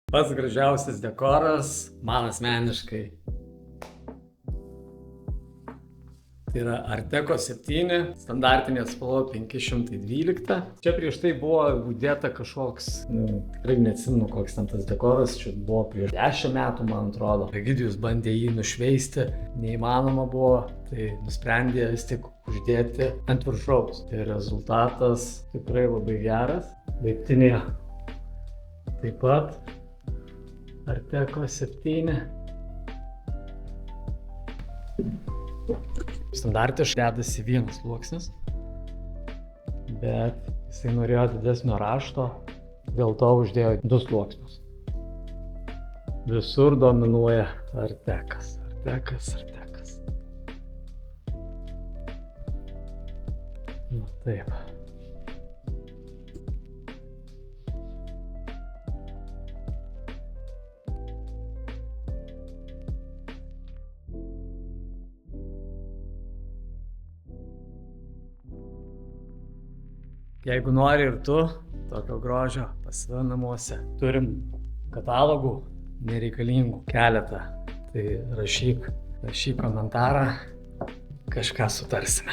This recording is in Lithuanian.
Pats gražiausias dekoras, man asmeniškai, tai yra Arteko 7, standartinė spalva 512. Čia prieš tai buvo įdėta kažkoks, tikrai neatsimenu koks ten tas dekoras, čia buvo prieš 10 metų, man atrodo. Egidijus bandė jį nušveisti, neįmanoma buvo, tai nusprendė vis tik uždėti ant viršaus. Tai rezultatas tikrai labai geras. Laiptinėje taip pat Arteko 7. Standartiškai dedasi vienas sluoksnis, bet jisai norėjo didesnio rašto, dėl to uždėjo 2 sluoksnius. Visur dominuoja Artekas. Na taip. Jeigu nori ir tu tokio grožio pas save namuose, turim katalogų nereikalingų keletą, tai rašyk komentarą, kažką sutarsime.